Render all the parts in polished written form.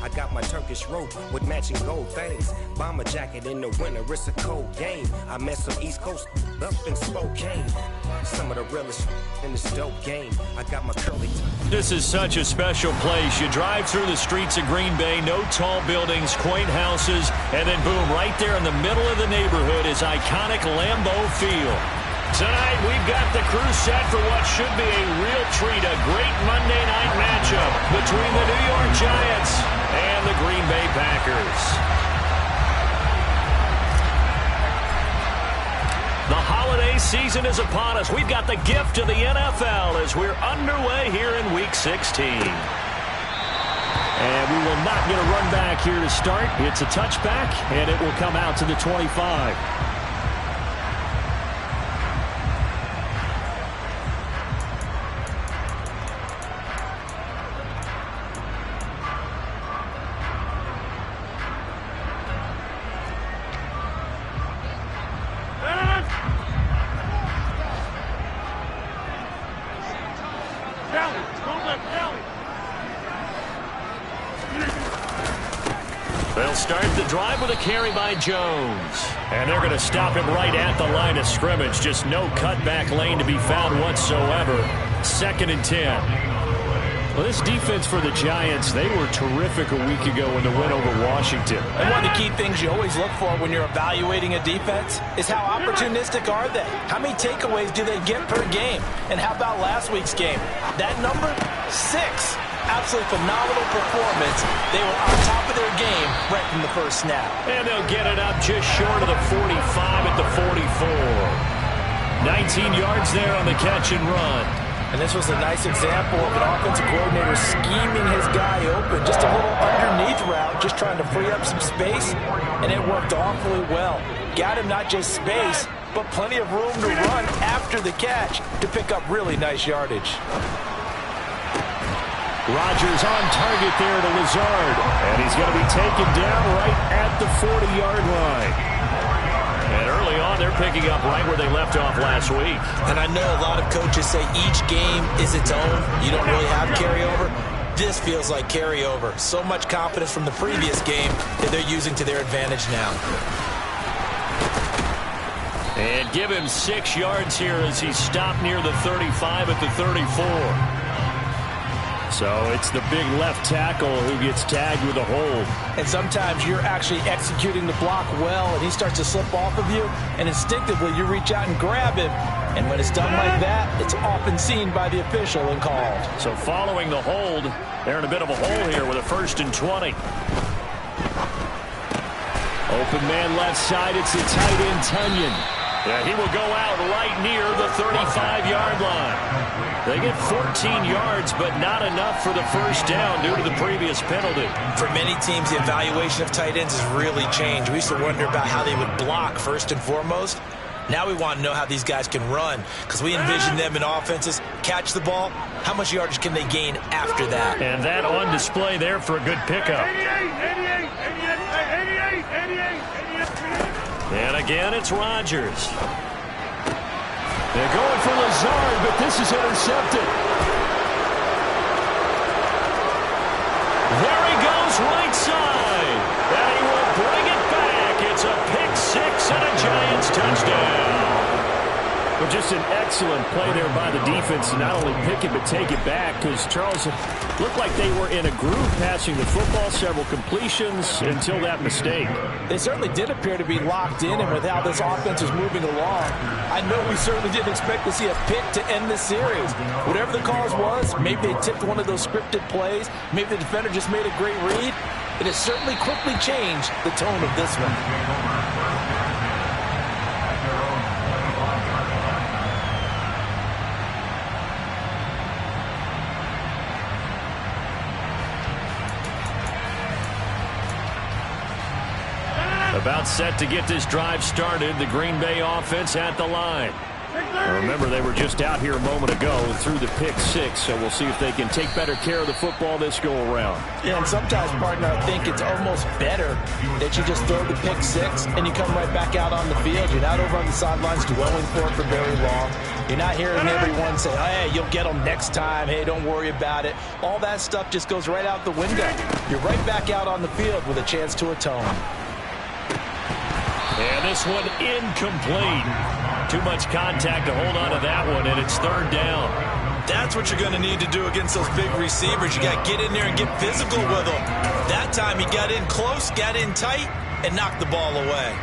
I got my Turkish rope with matching gold things. Bomber jacket in the winter, it's a cold game. I met some East Coast up in Spokane. Some of the realest in this dope game. I got my curly. This is such a special place. You drive through the streets of Green Bay, no tall buildings, quaint houses, and then boom, right there in the middle of the neighborhood is iconic Lambeau Field. Tonight, we've got the crew set for what should be a real treat, a great Monday night matchup between the New York Giants and the Green Bay Packers. The holiday season is upon us. We've got the gift of the NFL as we're underway here in Week 16. And we will not get a run back here to start. It's a touchback, and it will come out to the 25. They'll start the drive with a carry by Jones. And they're going to stop him right at the line of scrimmage. Just no cutback lane to be found whatsoever. 2nd and 10. Well, this defense for the Giants, they were terrific a week ago in the win over Washington. And one of the key things you always look for when you're evaluating a defense is how opportunistic are they? How many takeaways do they get per game? And how about last week's game? That number? 6. Absolutely phenomenal performance. They were on top of their game right from the first snap. And they'll get it up just short of the 45 at the 44. 19 yards there on the catch and run. And this was a nice example of an offensive coordinator scheming his guy open. Just a little underneath route, just trying to free up some space. And it worked awfully well. Got him not just space, but plenty of room to run after the catch to pick up really nice yardage. Rodgers on target there to Lazard. And he's going to be taken down right at the 40-yard line. And early on, they're picking up right where they left off last week. And I know a lot of coaches say each game is its own. You don't really have carryover. This feels like carryover. So much confidence from the previous game that they're using to their advantage now. And give him 6 yards here as he stopped near the 35 at the 34. So it's the big left tackle who gets tagged with a hold. And sometimes you're actually executing the block well, and he starts to slip off of you, and instinctively you reach out and grab him. And when it's done like that, it's often seen by the official and called. So following the hold, they're in a bit of a hole here with a 1st and 20. Open man left side, it's the tight end Tunyon. Yeah, he will go out right near the 35-yard line. They get 14 yards, but not enough for the first down due to the previous penalty. For many teams, the evaluation of tight ends has really changed. We used to wonder about how they would block first and foremost. Now we want to know how these guys can run, because we envision them in offenses, catch the ball, how much yardage can they gain after that? And that on display there for a good pickup. 88. And again, it's Rodgers. They're going for Lazard, but this is intercepted. There he goes, right side. And he will bring it back. It's a pick 6 and a Giants touchdown. Well, just an excellent play there by the defense to not only pick it but take it back, because Charles looked like they were in a groove passing the football, several completions until that mistake. They certainly did appear to be locked in, and with how this offense is moving along, I know we certainly didn't expect to see a pick to end this series. Whatever the cause was, maybe they tipped one of those scripted plays, maybe the defender just made a great read. It has certainly quickly changed the tone of this one. About set to get this drive started, the Green Bay offense at the line. Remember, they were just out here a moment ago and threw the pick six, so we'll see if they can take better care of the football this go-around. Yeah, and sometimes, partner, I think it's almost better that you just throw the pick six and you come right back out on the field. You're not over on the sidelines dwelling for it for very long. You're not hearing everyone say, hey, you'll get them next time. Hey, don't worry about it. All that stuff just goes right out the window. You're right back out on the field with a chance to atone. And this one incomplete. Too much contact to hold on to that one, and it's third down. That's what you're going to need to do against those big receivers. You got to get in there and get physical with them. That time he got in close, got in tight, and knocked the ball away.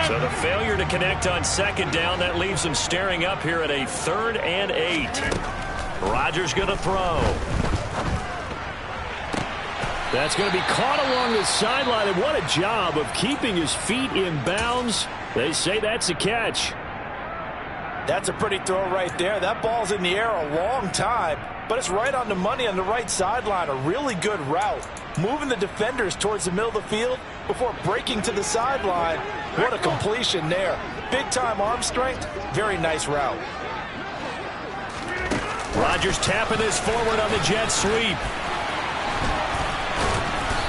So the failure to connect on second down, that leaves him staring up here at a 3rd and 8. Rodgers going to throw. That's going to be caught along the sideline, and what a job of keeping his feet in bounds. They say that's a catch. That's a pretty throw right there. That ball's in the air a long time, but it's right on the money on the right sideline. A really good route. Moving the defenders towards the middle of the field before breaking to the sideline. What a completion there. Big-time arm strength. Very nice route. Rodgers tapping this forward on the jet sweep.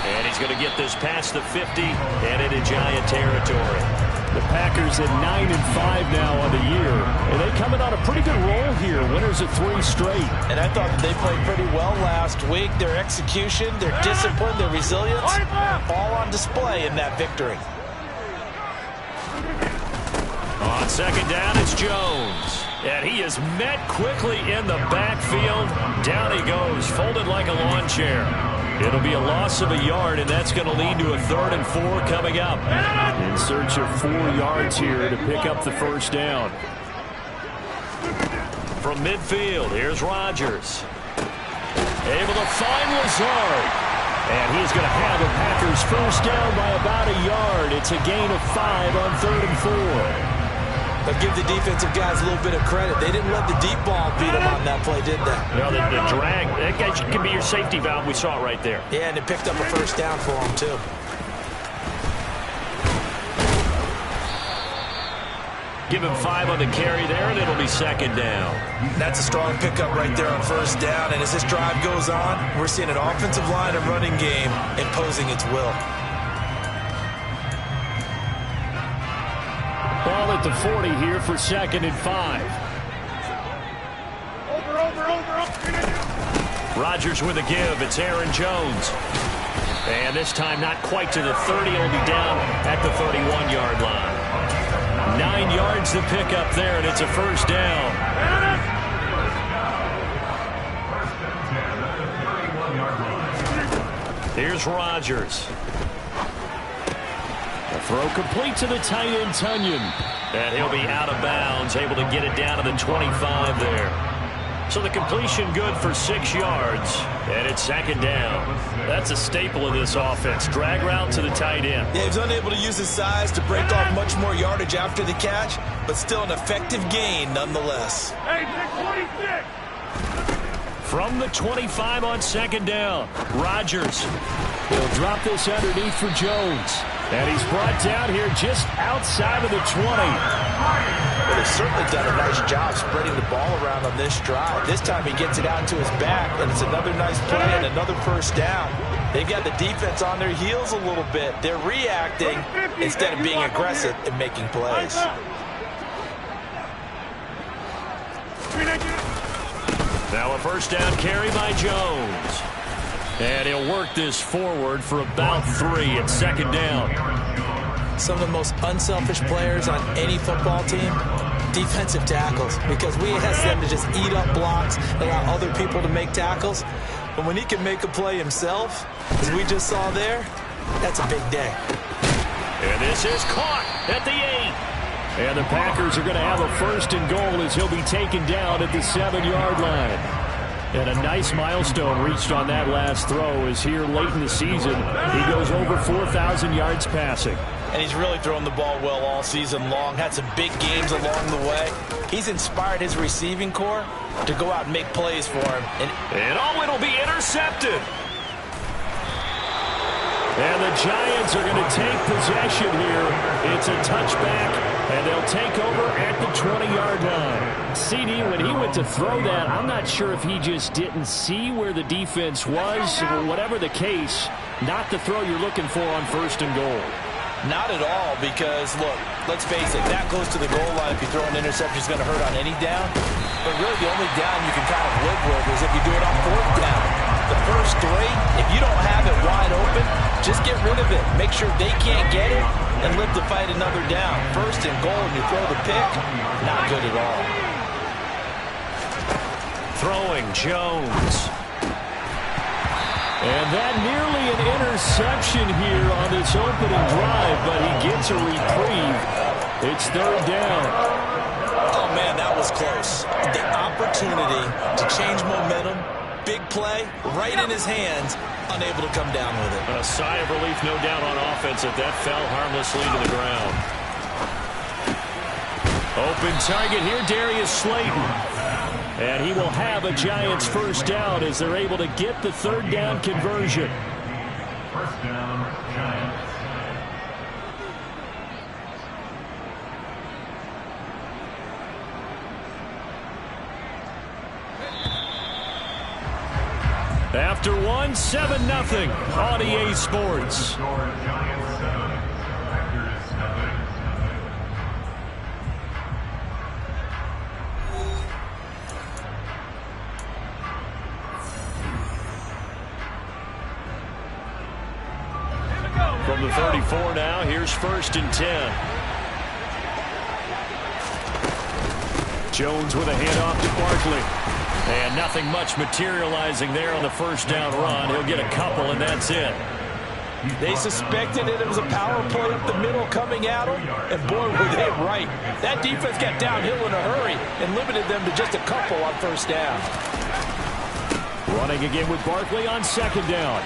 And he's going to get this past the 50 and into Giant territory. The Packers at 9-5 now on the year, and they come in on a pretty good roll here. Winners of 3 straight. And I thought that they played pretty well last week. Their execution, their discipline, their resilience, all on display in that victory. On second down, it's Jones. And he is met quickly in the backfield. Down he goes, folded like a lawn chair. It'll be a loss of a yard, and that's going to lead to a 3rd and 4 coming up. In search of 4 yards here to pick up the first down. From midfield, here's Rodgers. Able to find Lazard. And he's going to have the Packers first down by about a yard. It's a gain of 5 on 3rd and 4. But give the defensive guys a little bit of credit. They didn't let the deep ball beat them on that play, did they? No, the drag, that guy can be your safety valve. We saw it right there. Yeah, and it picked up a first down for them, too. Give him 5 on the carry there, and it'll be second down. That's a strong pickup right there on first down. And as this drive goes on, we're seeing an offensive line and running game imposing its will. Ball at the 40 here for 2nd and 5. Rodgers with a give. It's Aaron Jones. And this time not quite to the 30. He'll be down at the 31-yard line. 9 yards to pick up there, and it's a first down. Here's Rodgers. The throw complete to the tight end, Tunyon. And he'll be out of bounds, able to get it down to the 25 there. So the completion good for 6 yards, and it's second down. That's a staple of this offense. Drag route to the tight end. Yeah, he was unable to use his size to break off much more yardage after the catch, but still an effective gain nonetheless. Hey, 26! From the 25 on second down, Rodgers. He'll drop this underneath for Jones. And he's brought down here just outside of the 20. Well, they've certainly done a nice job spreading the ball around on this drive. This time he gets it out to his back, and it's another nice play and another first down. They've got the defense on their heels a little bit. They're reacting instead of being aggressive and making plays. Now a first down carry by Jones. And he'll work this forward for about 3 at second down. Some of the most unselfish players on any football team, defensive tackles, because we ask them to just eat up blocks, allow other people to make tackles. But when he can make a play himself, as we just saw there, that's a big day. And this is caught at the 8. And the Packers are going to have a first and goal as he'll be taken down at the 7-yard line. And a nice milestone reached on that last throw as here late in the season, he goes over 4,000 yards passing. And he's really thrown the ball well all season long. Had some big games along the way. He's inspired his receiving corps to go out and make plays for him. And oh, it'll be intercepted. And the Giants are going to take possession here. It's a touchback And they'll take over at the 20-yard line. CD, when he went to throw that, I'm not sure if he just didn't see where the defense was. Whatever the case, not the throw you're looking for on 1st and goal. Not at all, because, look, let's face it, that close to the goal line, if you throw an interception, is going to hurt on any down. But really, the only down you can kind of live with is if you do it on 4th down. The first 3, if you don't have it wide open, just get rid of it. Make sure they can't get it and live to fight another down. 1st and goal, and you throw the pick, not good at all. Throwing Jones. And that nearly an interception here on this opening drive, but he gets a reprieve. It's 3rd down. Oh, man, that was close. The opportunity to change momentum, big play, right in his hands, unable to come down with it. A sigh of relief, no doubt, on offense that fell harmlessly to the ground. Open target here, Darius Slayton. And he will have a Giants 1st down as they're able to get the 3rd down conversion. 1st down, Giants. After 1, 7-0 on EA Sports. Giants 7, Packers 7. From the 34 now, here's 1st and 10. Jones with a handoff to Barkley. And nothing much materializing there on the 1st down run. He'll get a couple, and that's it. They suspected it was a power play up the middle coming at them, and boy, were they right. That defense got downhill in a hurry and limited them to just a couple on 1st down. Running again with Barkley on 2nd down.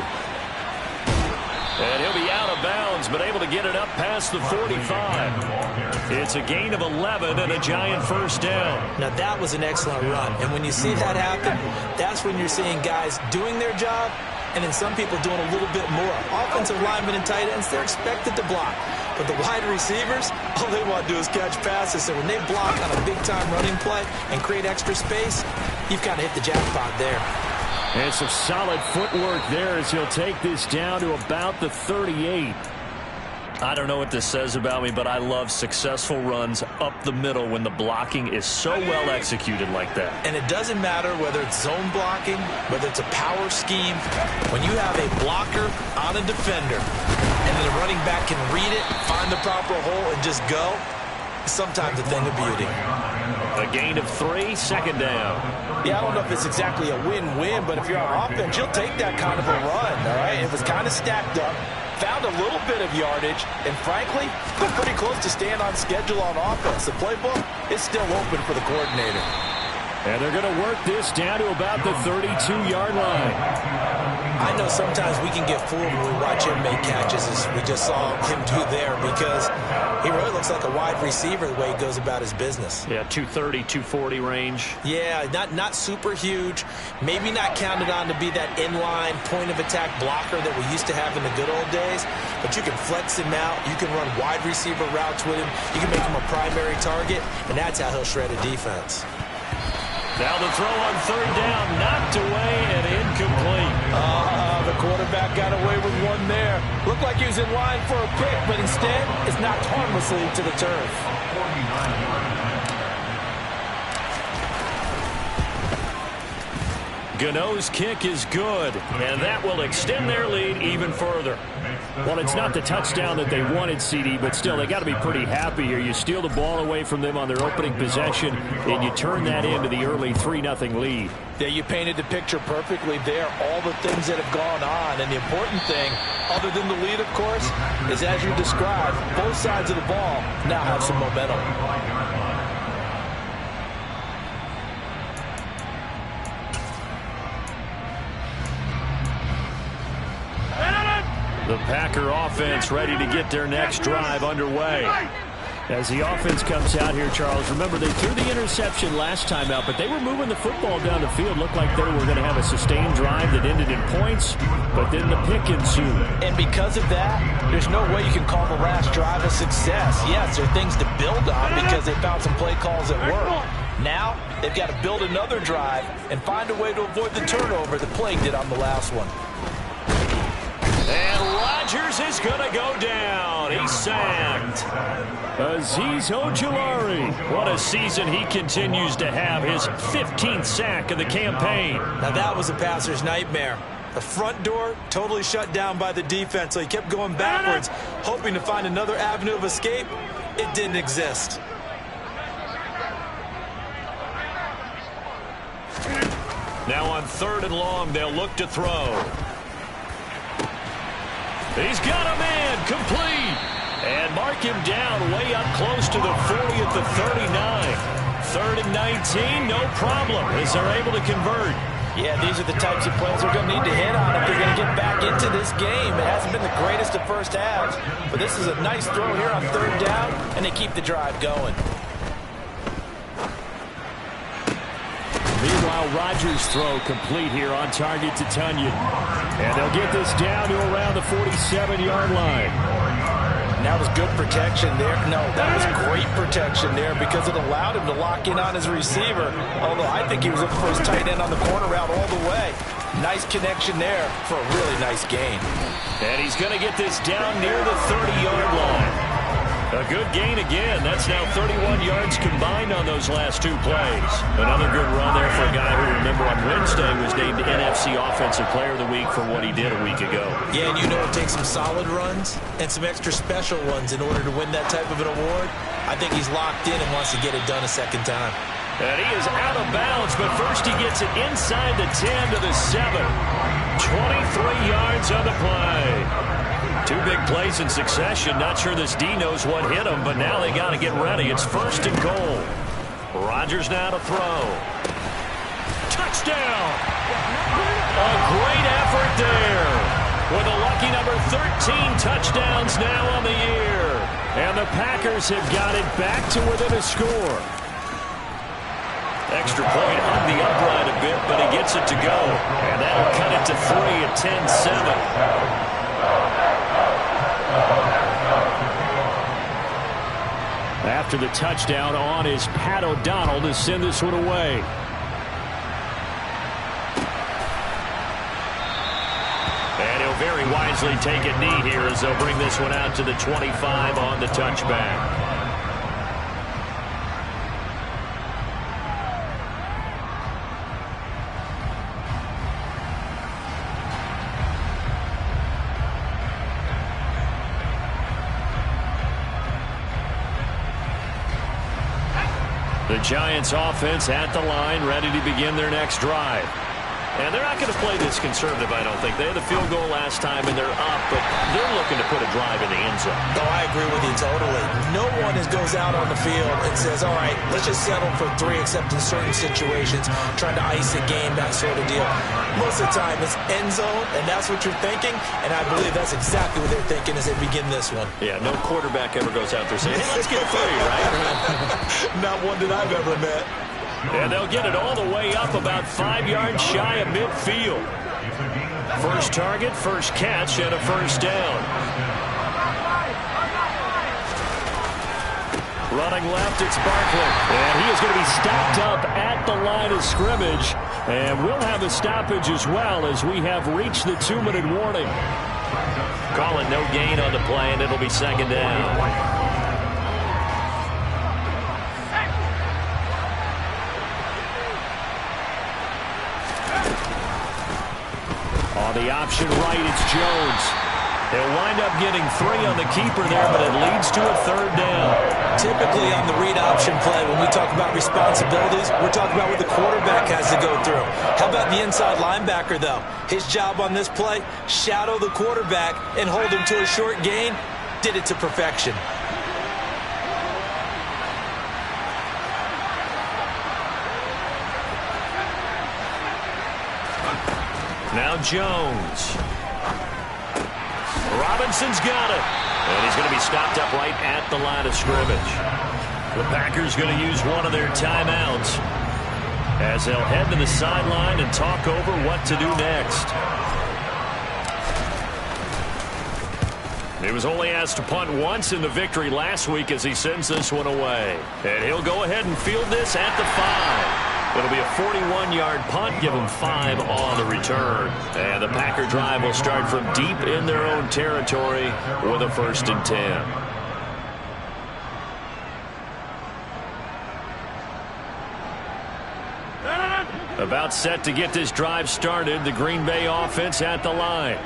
And he'll be out of bounds, but able to get it up past the 45. It's a gain of 11 and a Giant 1st down. Now, that was an excellent run. And when you see that happen, that's when you're seeing guys doing their job and then some people doing a little bit more. Offensive linemen and tight ends, they're expected to block. But the wide receivers, all they want to do is catch passes. So when they block on a big-time running play and create extra space, you've kind of hit the jackpot there. And some solid footwork there as he'll take this down to about the 38. I don't know what this says about me, but I love successful runs up the middle when the blocking is so well executed like that. And it doesn't matter whether it's zone blocking, whether it's a power scheme. When you have a blocker on a defender and then the running back can read it, find the proper hole, and just go, sometimes a thing of beauty. A gain of 3, 2nd down. Yeah, I don't know if it's exactly a win-win, but if you're on offense, you'll take that kind of a run, all right? It was kind of stacked up, found a little bit of yardage, and frankly, they're pretty close to staying on schedule on offense. The playbook is still open for the coordinator. And they're going to work this down to about the 32-yard line. I know sometimes we can get fooled when we watch him make catches, as we just saw him do there, because he really looks like a wide receiver the way he goes about his business. Yeah, 230, 240 range. Yeah, not super huge. Maybe not counted on to be that inline point-of-attack blocker that we used to have in the good old days, but you can flex him out. You can run wide receiver routes with him. You can make him a primary target, and that's how he'll shred a defense. Now the throw on 3rd down, knocked away and incomplete. The quarterback got away with one there. Looked like he was in line for a pick, but instead, it's knocked harmlessly to the turf. Gano's kick is good, and that will extend their lead even further. Well, it's not the touchdown that they wanted, CD, but still, they got to be pretty happy here. You steal the ball away from them on their opening possession, and you turn that into the early 3-0 lead. Yeah, you painted the picture perfectly there, all the things that have gone on. And the important thing, other than the lead, of course, is as you described, both sides of the ball now have some momentum. The Packer offense ready to get their next drive underway. As the offense comes out here, Charles, remember they threw the interception last time out, but they were moving the football down the field. Looked like they were going to have a sustained drive that ended in points, but then the pick ensued. And because of that, there's no way you can call the last drive a success. Yes, there are things to build on because they found some play calls that work. Now, they've got to build another drive and find a way to avoid the turnover that plagued it on the last one. And Rodgers is going to go down. He's sacked. Azeez Ojulari. What a season he continues to have. His 15th sack of the campaign. Now that was a passer's nightmare. The front door totally shut down by the defense, so he kept going backwards, hoping to find another avenue of escape. It didn't exist. Now on 3rd and long, they'll look to throw. He's got a man, complete. And mark him down way up close to the 40 at the 39. 3rd and 19, no problem, as they're able to convert. Yeah, these are the types of plays they're going to need to hit on if they're going to get back into this game. It hasn't been the greatest of first halves, but this is a nice throw here on 3rd down, and they keep the drive going. Meanwhile, Rodgers' throw complete here on target to Tunyon. And they'll get this down to around the 47-yard line. And that was good protection there. No, that was great protection there because it allowed him to lock in on his receiver. Although I think he was looking for his tight end on the corner route all the way. Nice connection there for a really nice gain. And he's going to get this down near the 30-yard line. A good gain again. That's now 31 yards combined on those last 2 plays. Another good run there for a guy who, remember, on Wednesday was named NFC Offensive Player of the Week for what he did a week ago. Yeah, and you know it takes some solid runs and some extra special ones in order to win that type of an award. I think he's locked in and wants to get it done a second time. And he is out of bounds, but first he gets it inside the 10 to the 7. 23 yards on the play. 2 big plays in succession. Not sure this D knows what hit him, but now they got to get ready. It's 1st and goal. Rodgers now to throw. Touchdown! A great effort there. With a lucky number 13 touchdowns now on the year. And the Packers have got it back to within a score. Extra point hung the upright a bit, but he gets it to go. And that'll cut it to 3 at 10-7. After the touchdown, on is Pat O'Donnell to send this one away. And he'll very wisely take a knee here as they'll bring this one out to the 25 on the touchback. The Giants offense at the line, ready to begin their next drive. And they're not going to play this conservative, I don't think. They had the field goal last time, and they're up, but they're looking to put a drive in the end zone. Oh, I agree with you totally. No one goes out on the field and says, all right, let's just settle for 3, except in certain situations, trying to ice a game, that sort of deal. Most of the time, it's end zone, and that's what you're thinking, and I believe that's exactly what they're thinking as they begin this one. Yeah, no quarterback ever goes out there saying, hey, let's get 3, right? Not one that I've ever met. And they'll get it all the way up about 5 yards shy of midfield. First target, first catch, and a 1st down. Running left, it's Barkley. And he is going to be stopped up at the line of scrimmage. And we'll have a stoppage as well as we have reached the 2-minute warning. Call it no gain on the play, and it'll be 2nd down. On the option right, it's Jones. They'll wind up getting 3 on the keeper there, but it leads to a 3rd down. Typically on the read option play, when we talk about responsibilities, we're talking about what the quarterback has to go through. How about the inside linebacker, though? His job on this play, shadow the quarterback and hold him to a short gain. Did it to perfection. Now Jones. Robinson's got it. And he's going to be stopped up right at the line of scrimmage. The Packers going to use one of their timeouts as they'll head to the sideline and talk over what to do next. He was only asked to punt once in the victory last week as he sends this one away. And he'll go ahead and field this at the 5. It'll be a 41-yard punt, give him 5 on the return. And the Packer drive will start from deep in their own territory with a 1st and 10. About set to get this drive started, the Green Bay offense at the line.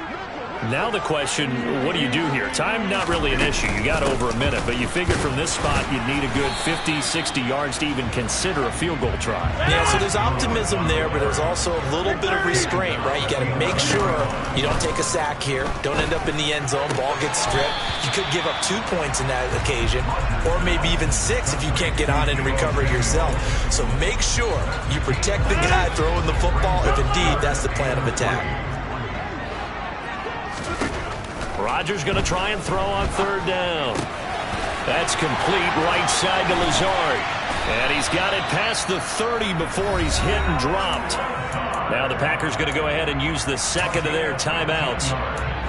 Now the question, what do you do here? Time, not really an issue. You got over a minute, but you figured from this spot you'd need a good 50, 60 yards to even consider a field goal try. Yeah, so there's optimism there, but there's also a little bit of restraint, right? You got to make sure you don't take a sack here. Don't end up in the end zone. Ball gets stripped. You could give up 2 points in that occasion, or maybe even 6 if you can't get on it and recover it yourself. So make sure you protect the guy throwing the football if indeed that's the plan of attack. Rodgers going to try and throw on 3rd down. That's complete right side to Lazard. And he's got it past the 30 before he's hit and dropped. Now the Packers going to go ahead and use the second of their timeouts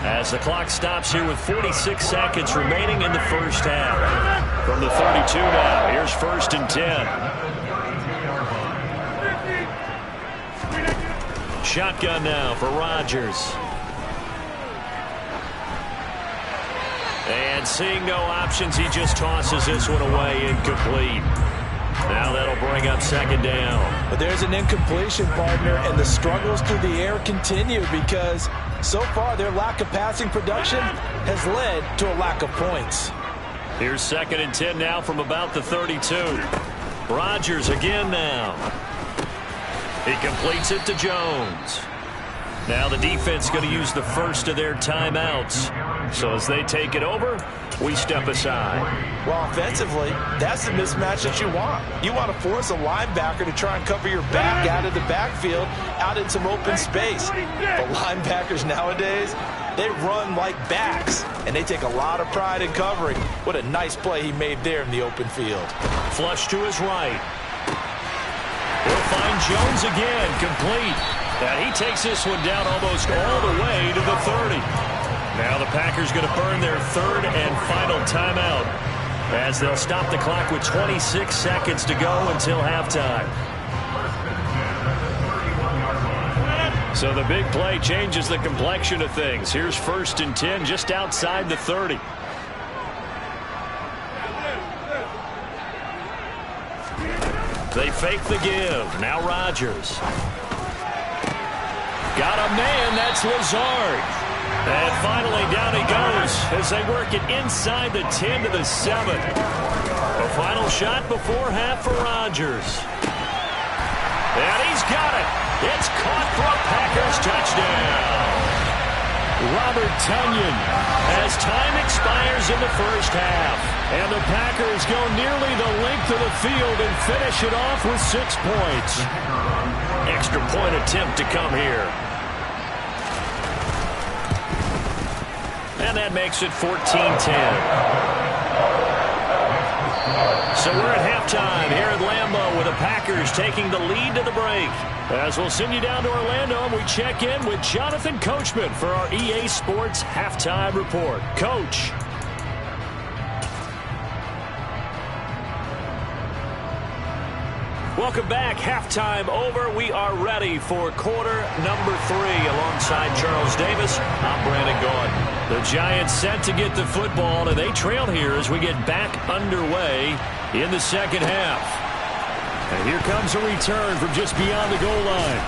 as the clock stops here with 46 seconds remaining in the first half. From the 32 now, here's 1st and 10. Shotgun now for Rodgers. And seeing no options, he just tosses this one away incomplete. Now that'll bring up 2nd down. But there's an incompletion, partner, and the struggles through the air continue because so far their lack of passing production has led to a lack of points. Here's 2nd and 10 now from about the 32. Rodgers again now. He completes it to Jones. Now the defense going to use the first of their timeouts. So as they take it over, we step aside. Well, offensively, that's the mismatch that you want. You want to force a linebacker to try and cover your back out of the backfield, out in some open space. But linebackers nowadays, they run like backs, and they take a lot of pride in covering. What a nice play he made there in the open field. Flush to his right. He'll find Jones again, complete. And he takes this one down almost all the way to the 30. Now the Packers going to burn their 3rd and final timeout as they'll stop the clock with 26 seconds to go until halftime. So the big play changes the complexion of things. Here's 1st and 10 just outside the 30. They fake the give. Now Rodgers. Got a man, that's Lazard. And finally down he goes as they work it inside the 10 to the 7. A final shot before half for Rodgers. And he's got it. It's caught for a Packers touchdown. Robert Tonyan as time expires in the first half. And the Packers go nearly the length of the field and finish it off with 6 points. Extra point attempt to come here. And that makes it 14-10. So we're at halftime here at Lambeau with the Packers taking the lead to the break. As we'll send you down to Orlando and we check in with Jonathan Coachman for our EA Sports Halftime Report. Coach. Welcome back. Halftime over. We are ready for quarter number 3. Alongside Charles Davis, I'm Brandon Gordon. The Giants set to get the football, and they trail here as we get back underway in the second half. And here comes a return from just beyond the goal line.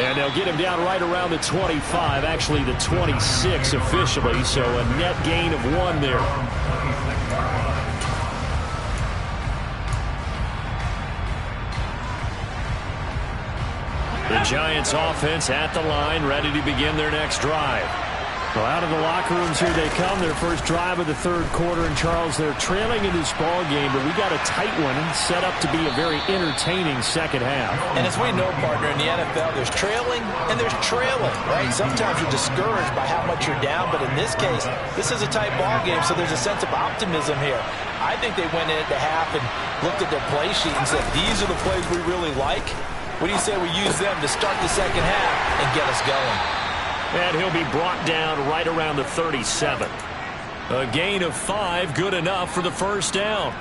And they'll get him down right around the 25, actually the 26 officially, so a net gain of 1 there. The Giants offense at the line, ready to begin their next drive. Well, out of the locker rooms here they come. Their first drive of the third quarter. And, Charles, they're trailing in this ball game, but we got a tight one set up to be a very entertaining second half. And as we know, partner, in the NFL, there's trailing and there's trailing, right? Sometimes you're discouraged by how much you're down, but in this case, this is a tight ball game, so there's a sense of optimism here. I think they went in at the half and looked at their play sheet and said, these are the plays we really like. What do you say we use them to start the second half and get us going? And he'll be brought down right around the 37. A gain of 5, good enough for the first down.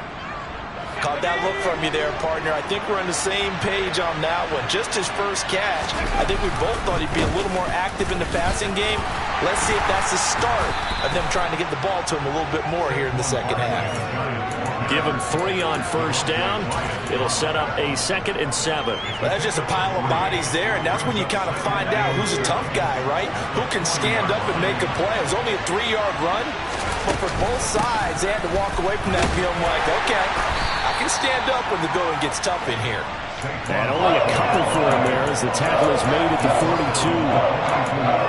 Caught that look from you there, partner. I think we're on the same page on that one. Just his first catch. I think we both thought he'd be a little more active in the passing game. Let's see if that's the start of them trying to get the ball to him a little bit more here in the second half. Give him 3 on first down. It'll set up a 2nd and 7. Well, that's just a pile of bodies there, and that's when you kind of find out who's a tough guy, right? Who can stand up and make a play. It was only a 3-yard run, but for both sides, they had to walk away from that feeling like, okay, I can stand up when the going gets tough in here. And only a couple for him there as the tackle is made at the 42.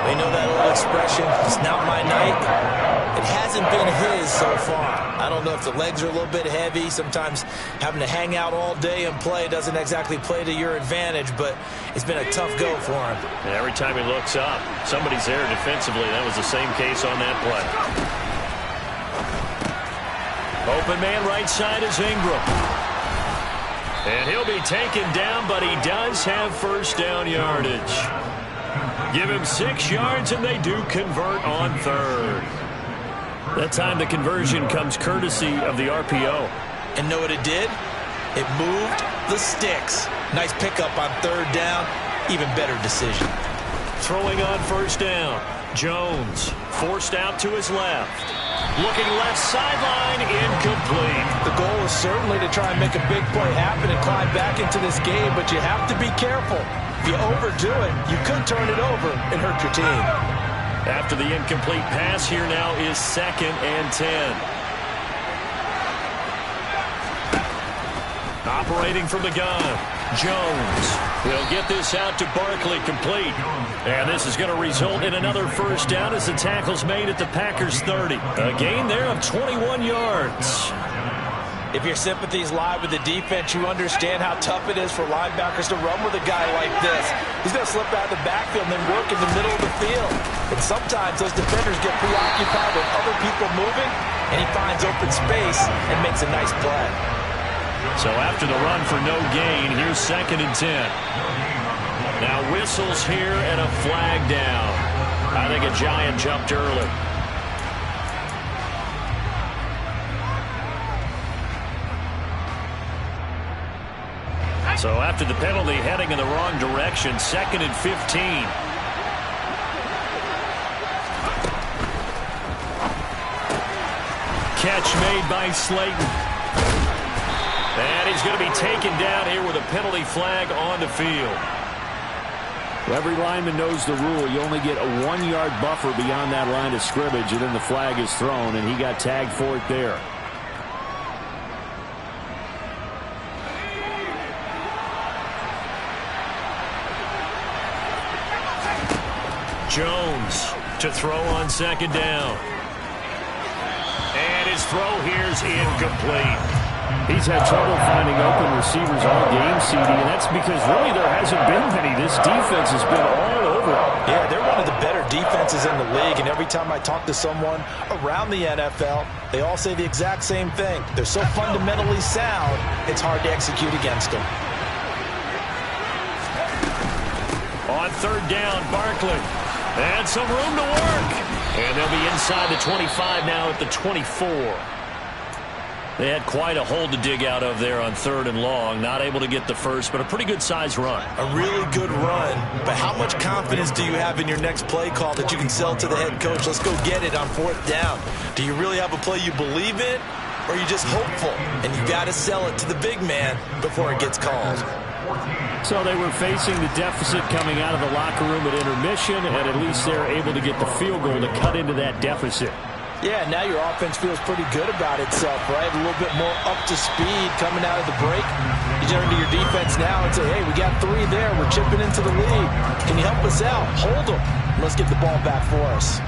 We know that old expression, it's not my night. It hasn't been his so far. I don't know if the legs are a little bit heavy. Sometimes having to hang out all day and play doesn't exactly play to your advantage, but it's been a tough go for him. And every time he looks up, somebody's there defensively. That was the same case on that play. Open man right side is Ingram. And he'll be taken down, but he does have first down yardage. Give him 6 yards, and they do convert on third. That time the conversion comes courtesy of the RPO. And know what it did? It moved the sticks. Nice pickup on third down. Even better decision. Throwing on first down. Jones forced out to his left. Looking left sideline, incomplete. The goal is certainly to try and make a big play happen and climb back into this game, but you have to be careful. If you overdo it, you could turn it over and hurt your team. After the incomplete pass, here now is 2nd and 10. Operating from the gun, Jones. He'll get this out to Barkley, complete. And this is going to result in another first down as the tackle's made at the Packers' 30. A gain there of 21 yards. If your sympathies lie with the defense, you understand how tough it is for linebackers to run with a guy like this. He's going to slip out of the backfield and then work in the middle of the field. And sometimes those defenders get preoccupied with other people moving, and he finds open space and makes a nice play. So after the run for no gain, here's 2nd and 10. Now whistles here and a flag down. I think a Giant jumped early. So after the penalty, heading in the wrong direction, 2nd and 15. Catch made by Slayton. And he's going to be taken down here with a penalty flag on the field. Every lineman knows the rule. You only get a 1-yard buffer beyond that line of scrimmage, and then the flag is thrown, and he got tagged for it there. Jones to throw on 2nd down. And his throw here is incomplete. He's had trouble finding open receivers all game, CD, and that's because really there hasn't been many. This defense has been all over. Yeah, they're one of the better defenses in the league, and every time I talk to someone around the NFL, they all say the exact same thing. They're so fundamentally sound, it's hard to execute against them. On 3rd down, Barkley. And some room to work. And they'll be inside the 25 now at the 24. They had quite a hole to dig out of there on 3rd and long. Not able to get the first, but a pretty good-sized run. A really good run. But how much confidence do you have in your next play call that you can sell to the head coach? Let's go get it on 4th down. Do you really have a play you believe in, or are you just hopeful? And you got to sell it to the big man before it gets called. So they were facing the deficit coming out of the locker room at intermission, and at least they're able to get the field goal to cut into that deficit. Yeah, now your offense feels pretty good about itself, right? A little bit more up to speed coming out of the break. You turn to your defense now and say, hey, we got 3 there. We're chipping into the lead. Can you help us out? Hold them. Let's get the ball back for us.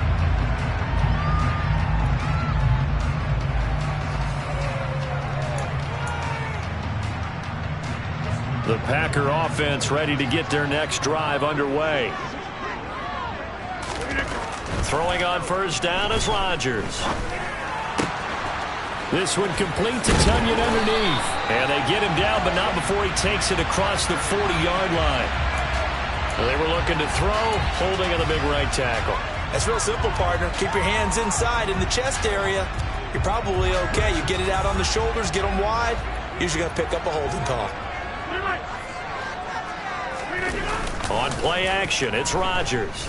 Packer offense ready to get their next drive underway. Throwing on first down is Rodgers. This one complete to Tunyon underneath. And they get him down, but not before he takes it across the 40-yard line. They were looking to throw, holding on the big right tackle. That's real simple, partner. Keep your hands inside in the chest area. You're probably okay. You get it out on the shoulders, get them wide. Usually going to pick up a holding call. On play action, it's Rodgers.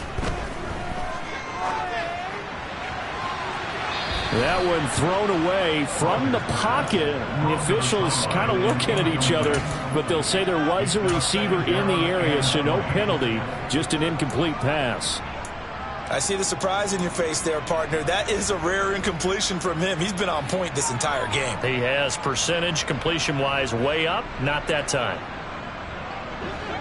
That one thrown away from the pocket. The officials kind of looking at each other, but they'll say there was a receiver in the area, so no penalty, just an incomplete pass. I see the surprise in your face there, partner. That is a rare incompletion from him. He's been on point this entire game. He has percentage completion-wise way up, not that time.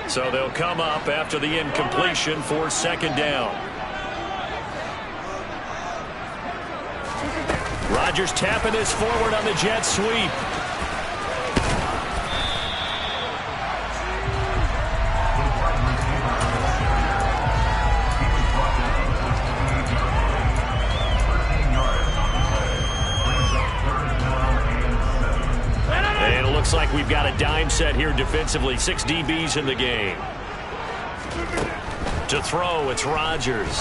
So they'll come up after the incompletion for second down. Rodgers tapping this forward on the jet sweep. And it looks like we've got a dime set here defensively. 6 DBs in the game. To throw, it's Rodgers.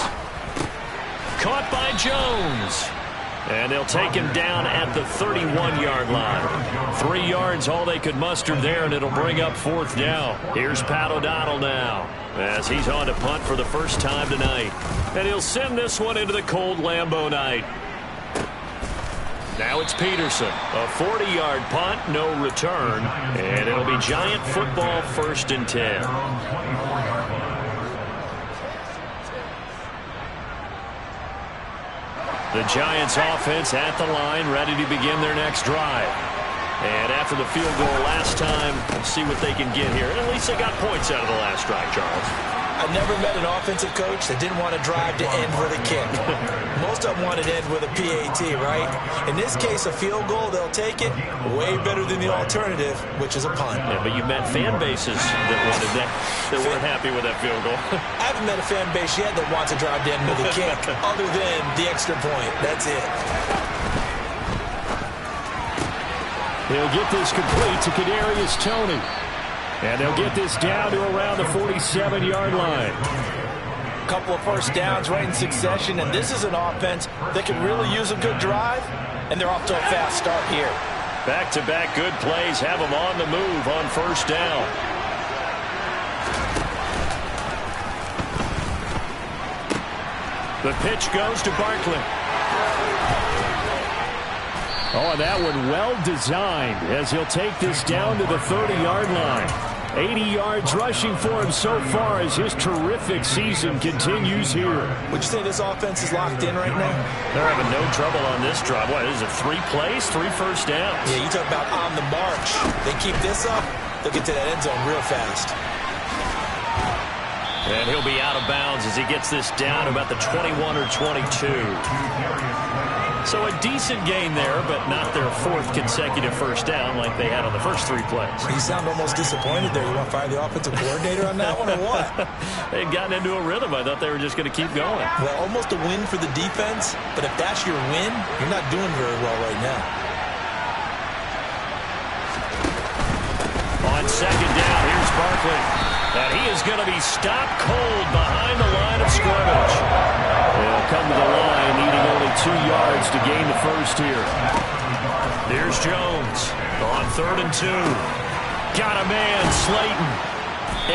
Caught by Jones. And they'll take him down at the 31-yard line. 3 yards, all they could muster there, and it'll bring up fourth down. Here's Pat O'Donnell now, as he's on to punt for the first time tonight. And he'll send this one into the cold Lambeau night. Now it's Peterson. A 40-yard punt, no return. And it'll be Giant football, 1st and 10. The Giants offense at the line, ready to begin their next drive. And after the field goal last time, we'll see what they can get here. And at least they got points out of the last drive, Charles. I've never met an offensive coach that didn't want to drive to end with a kick. Most of them wanted to end with a PAT, right? In this case, a field goal, they'll take it. Way better than the alternative, which is a punt. Yeah, but you met fan bases that wanted that, that weren't happy with that field goal. I haven't met a fan base yet that wants to drive to end with a kick, other than the extra point. That's it. They'll get this complete to Kadarius Toney. And they'll get this down to around the 47-yard line. A couple of first downs right in succession, and this is an offense that can really use a good drive, and they're off to a fast start here. Back-to-back good plays have them on the move on first down. The pitch goes to Barkley. Oh, and that one well designed as he'll take this down to the 30-yard line. 80 yards rushing for him so far as his terrific season continues here. Would you say this offense is locked in right now? They're having no trouble on this drive. What is it, 3 plays, 3 first downs? Yeah, you talk about on the march. They keep this up, they'll get to that end zone real fast. And he'll be out of bounds as he gets this down about the 21 or 22. So a decent gain there, but not their 4th consecutive first down like they had on the first 3 plays. You sound almost disappointed there. You want to fire the offensive coordinator on that one or what? They'd gotten into a rhythm. I thought they were just going to keep going. Well, almost a win for the defense, but if that's your win, you're not doing very well right now. On second down, here's Barkley. And he is going to be stopped cold behind the line of scrimmage. They'll come to the line, needing only 2 yards to gain the first here. Here's Jones on 3rd and 2. Got a man, Slayton.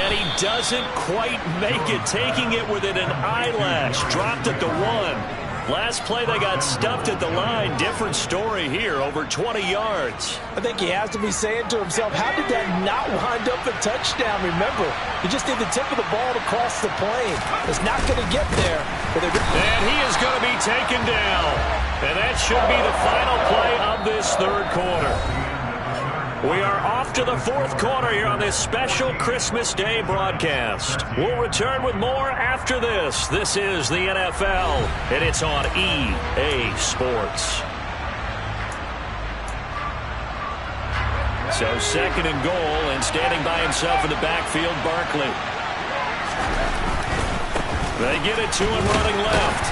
And he doesn't quite make it, taking it within an eyelash. Dropped at the 1. Last play, they got stuffed at the line. Different story here, over 20 yards. I think he has to be saying to himself, how did that not wind up a touchdown? Remember, he just did the tip of the ball to cross the plane. It's not going to get there. And he is going to be taken down. And that should be the final play of this 3rd quarter. We are off to the 4th quarter here on this special Christmas Day broadcast. We'll return with more after this. This is the NFL, and it's on EA Sports. So second and goal, and standing by himself in the backfield, Barkley. They get it to him running left.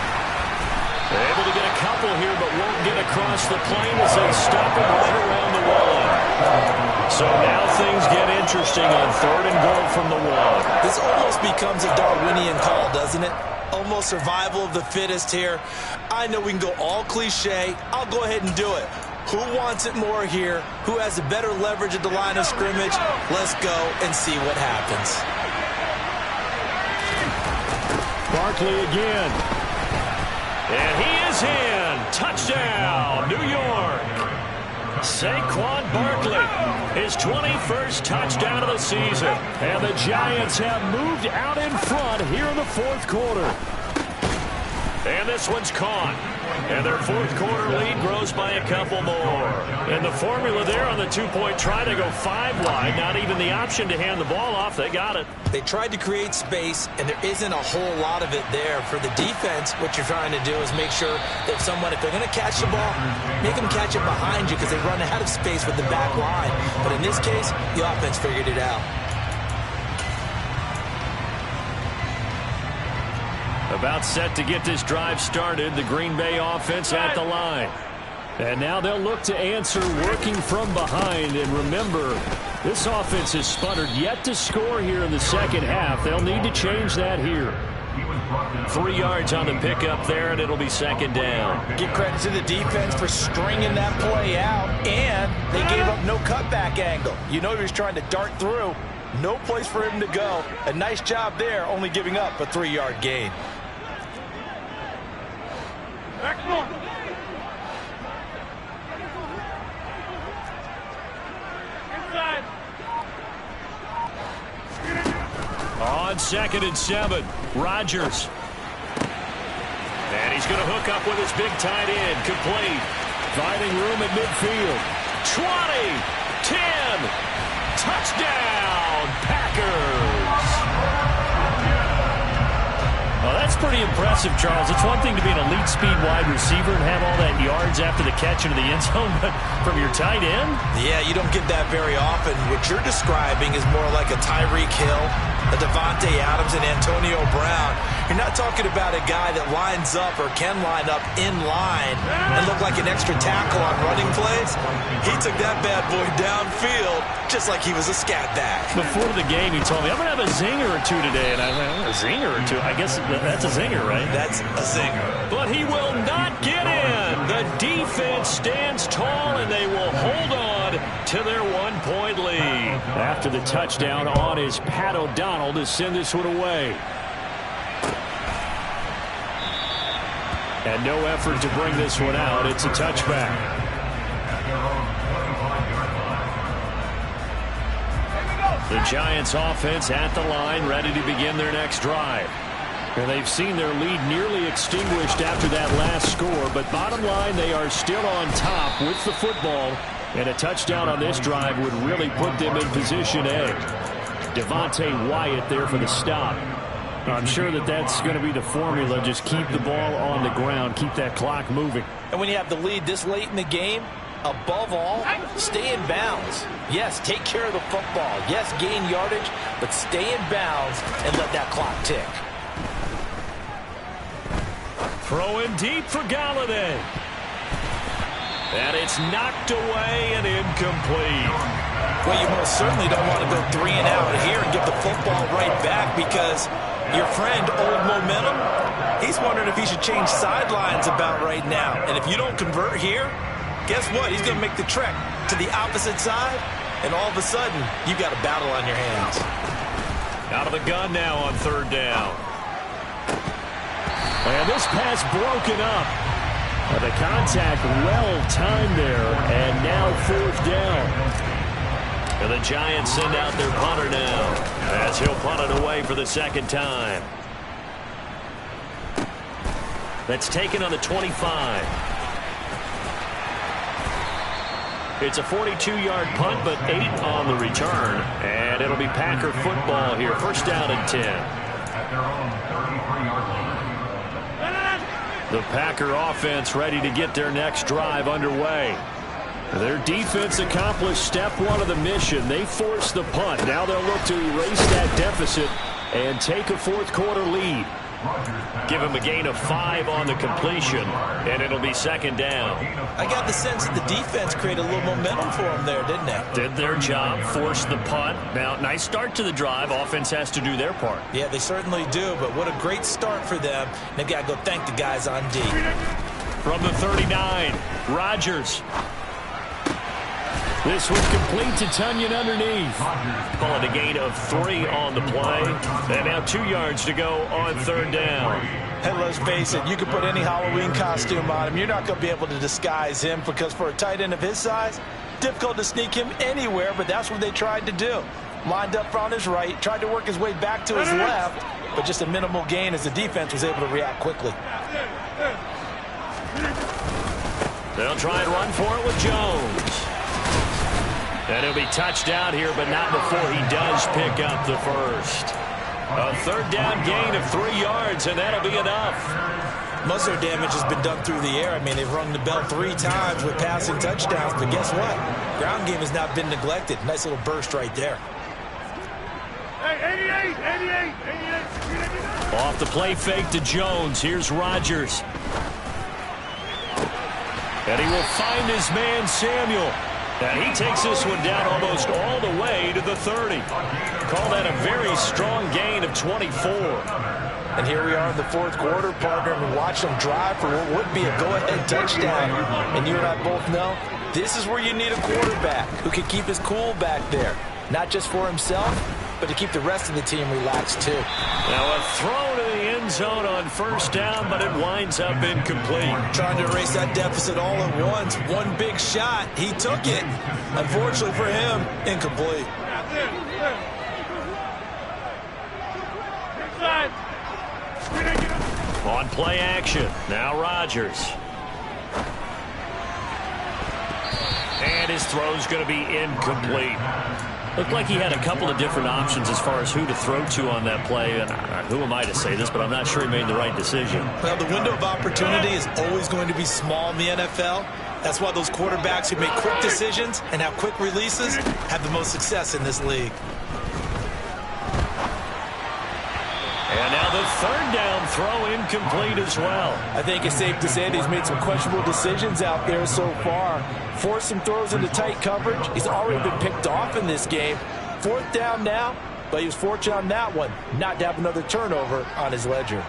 They're able to get a couple here, but won't get across the plane as they stop him right around the one. So now things get interesting on third and goal from the one. This almost becomes a Darwinian call, doesn't it? Almost survival of the fittest here. I know we can go all cliche. I'll go ahead and do it. Who wants it more here? Who has a better leverage at the line of scrimmage? Let's go and see what happens. Barkley again. And he is in. Touchdown, New York. Saquon Barkley, his 21st touchdown of the season. And the Giants have moved out in front here in the fourth quarter. And this one's caught. And their fourth quarter lead grows by a couple more. And the formula there on the two-point try to go 5 wide. Not even the option to hand the ball off. They got it. They tried to create space, and there isn't a whole lot of it there. For the defense, what you're trying to do is make sure that if they're going to catch the ball, make them catch it behind you because they run out of space with the back line. But in this case, the offense figured it out. About set to get this drive started, the Green Bay offense at the line. And now they'll look to answer working from behind. And remember, this offense has sputtered yet to score here in the second half. They'll need to change that here. 3 yards on the pickup there, and it'll be second down. Give credit to the defense for stringing that play out, and they gave up no cutback angle. You know he was trying to dart through. No place for him to go. A nice job there, only giving up a 3-yard gain. Excellent. Inside. On 2nd and 7, Rodgers. And he's going to hook up with his big tight end. Complete. Finding room at midfield. 20, 10, touchdown, Packers. Oh, that's pretty impressive, Charles. It's one thing to be an elite speed wide receiver and have all that yards after the catch into the end zone, but from your tight end? Yeah, you don't get that very often. What you're describing is more like a Tyreek Hill, a Devontae Adams, and Antonio Brown. You're not talking about a guy that lines up or can line up in line and look like an extra tackle on running plays. He took that bad boy downfield just like he was a scat back. Before the game, he told me, I'm going to have a zinger or two today. And I went, a zinger or two? I guess that's a zinger, right? That's a zinger. But he will not get in. The defense stands tall, and they will hold on to their 1-point lead. After the touchdown on is Pat O'Donnell to send this one away. And no effort to bring this one out. It's a touchback. The Giants offense at the line, ready to begin their next drive. And they've seen their lead nearly extinguished after that last score. But bottom line, they are still on top with the football. And a touchdown on this drive would really put them in position A. Devontae Wyatt there for the stop. I'm sure that's going to be the formula. Just keep the ball on the ground. Keep that clock moving. And when you have the lead this late in the game, above all, stay in bounds. Yes, take care of the football. Yes, gain yardage, but stay in bounds and let that clock tick. Throwing deep for Galladay. And it's knocked away and incomplete. Well, you most certainly don't want to go 3 and out here and give the football right back because your friend, Old Momentum, he's wondering if he should change sidelines about right now. And if you don't convert here, guess what? He's going to make the trek to the opposite side, and all of a sudden, you've got a battle on your hands. Out of the gun now on 3rd down. And this pass broken up. The contact well-timed there, and now 4th down. And the Giants send out their punter now as he'll punt it away for the 2nd time. That's taken on the 25. It's a 42-yard punt, but 8 on the return. And it'll be Packer football here. 1st down and 10. The Packer offense ready to get their next drive underway. Their defense accomplished step one of the mission. They forced the punt. Now they'll look to erase that deficit and take a fourth quarter lead. Give him a gain of 5 on the completion, and it'll be second down. I got the sense that the defense created a little momentum for them there, didn't they? Did their job, forced the punt. Now, nice start to the drive. Offense has to do their part. Yeah, they certainly do, but what a great start for them. They've got to go thank the guys on D. From the 39, Rodgers. This was complete to Tunyon underneath. Call it a gain of 3 on the play. And now 2 yards to go on third down. Hey, let's face it, you can put any Halloween costume on him. You're not going to be able to disguise him because for a tight end of his size, difficult to sneak him anywhere, but that's what they tried to do. Lined up on his right, tried to work his way back to his left, but just a minimal gain as the defense was able to react quickly. They'll try and run for it with Jones. And he'll be touched out here, but not before he does pick up the first. A third down gain of 3 yards, and that'll be enough. Most of their damage has been done through the air. I mean, they've rung the bell 3 times with passing touchdowns, but guess what? Ground game has not been neglected. Nice little burst right there. Hey, 88. Off the play fake to Jones. Here's Rodgers. And he will find his man, Samuel. And he takes this one down almost all the way to the 30. Call that a very strong gain of 24. And here we are in the fourth quarter, partner, and watch them drive for what would be a go-ahead touchdown. And you and I both know this is where you need a quarterback who can keep his cool back there. Not just for himself, but to keep the rest of the team relaxed too. Now a throw to the end zone on first down, but it winds up incomplete. Trying to erase that deficit all at once. One big shot. He took it. Unfortunately for him, incomplete. On play action. Now Rodgers. And his throw's going to be incomplete. Looked like he had a couple of different options as far as who to throw to on that play. And who am I to say this, but I'm not sure he made the right decision. Well, the window of opportunity is always going to be small in the NFL. That's why those quarterbacks who make quick decisions and have quick releases have the most success in this league. And now the third down throw incomplete as well. I think it's safe to say that he's made some questionable decisions out there so far. Forced some throws into tight coverage. He's already been picked off in this game. Fourth down now, but he was fortunate on that one not to have another turnover on his ledger.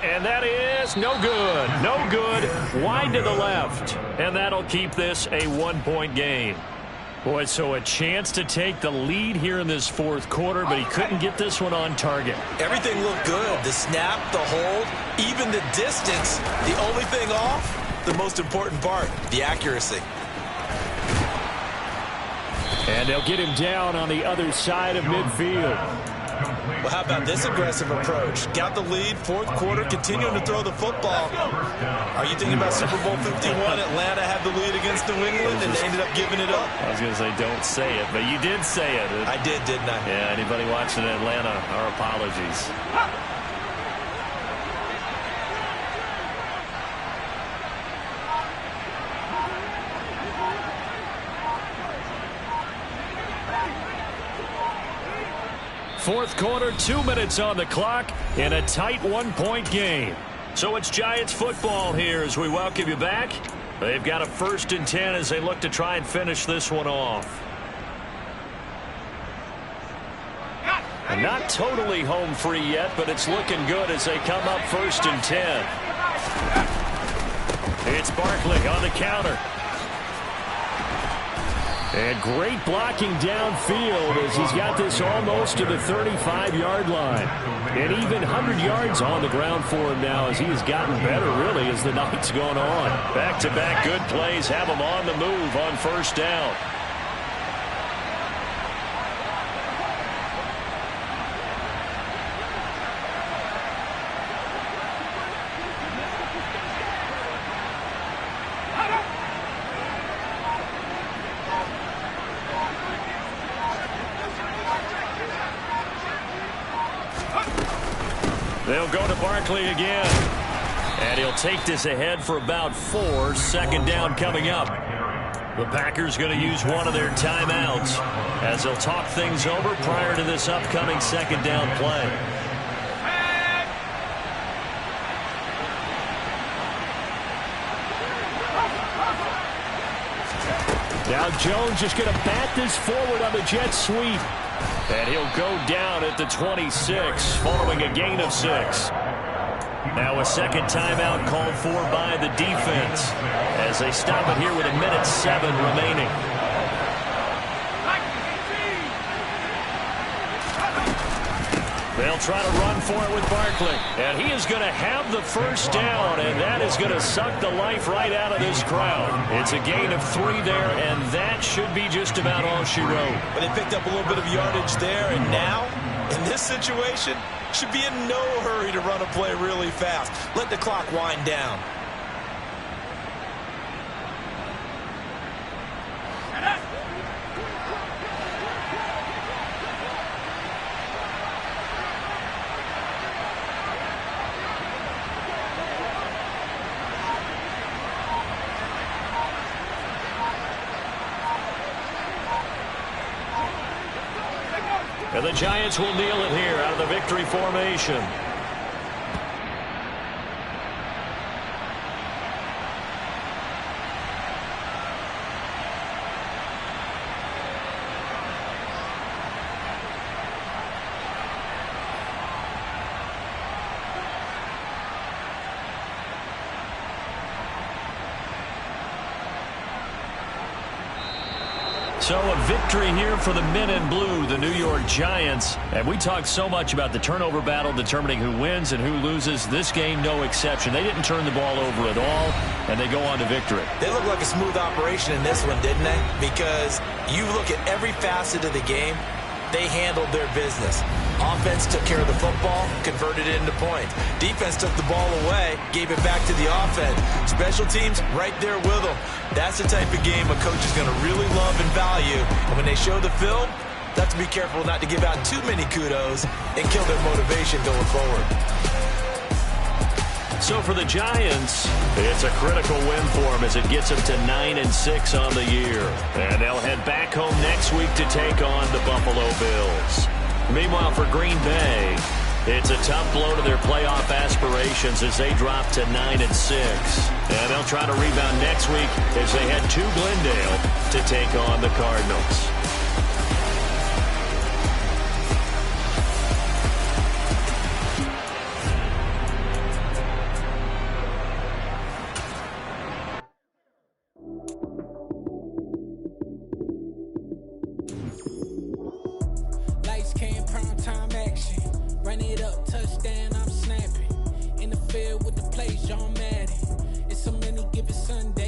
And that is no good. No good. Wide to the left. And that'll keep this a 1-point game. Boy, so a chance to take the lead here in this fourth quarter, but he couldn't get this one on target. Everything looked good. The snap, the hold, even the distance. The only thing off, the most important part, the accuracy. And they'll get him down on the other side of midfield. Well, how about this aggressive approach? Got the lead, fourth quarter, continuing to throw the football. Are you thinking about Super Bowl 51? Atlanta had the lead against New England, and they ended up giving it up. I was going to say don't say it, but you did say it. I did, didn't I? Yeah, anybody watching Atlanta, our apologies. Fourth quarter, 2 minutes on the clock in a tight 1-point game. So it's Giants football here as we welcome you back. They've got a 1st and 10 as they look to try and finish this one off. And not totally home free yet, but it's looking good as they come up 1st and 10. It's Barkley on the counter. And great blocking downfield as he's got this almost to the 35-yard line. And even 100 yards on the ground for him now as he has gotten better, really, as the night's gone on. Back-to-back good plays have him on the move on first down. They'll go to Barkley again. And he'll take this ahead for about 4. Second down coming up. The Packers going to use one of their timeouts as they'll talk things over prior to this upcoming second down play. Now Jones just going to bat this forward on the jet sweep. And he'll go down at the 26 following a gain of 6. Now a second timeout called for by the defense as they stop it here with 1:07 remaining. They'll try to run for it with Barkley. And he is going to have the first down, and that is going to suck the life right out of this crowd. It's a gain of 3 there, and that should be just about all she wrote. But they picked up a little bit of yardage there, and now, in this situation, should be in no hurry to run a play really fast. Let the clock wind down. And the Giants will kneel it here out of the victory formation. So a victory here for the men in blue, the New York Giants. And we talked so much about the turnover battle determining who wins and who loses. This game, no exception. They didn't turn the ball over at all, and they go on to victory. They look like a smooth operation in this one, didn't they? Because you look at every facet of the game, they handled their business. Offense took care of the football, converted it into points. Defense took the ball away, gave it back to the offense. Special teams right there with them. That's the type of game a coach is going to really love and value. And when they show the film, they have to be careful not to give out too many kudos and kill their motivation going forward. So for the Giants, it's a critical win for them as it gets them to 9-6 on the year. And they'll head back home next week to take on the Buffalo Bills. Meanwhile, for Green Bay, it's a tough blow to their playoff aspirations as they drop to 9-6. And they'll try to rebound next week as they head to Glendale to take on the Cardinals. Lights came, prime time action. Run it up, touchdown, I'm snapping. In the field with the plays, John Madden. It's so many given Sunday.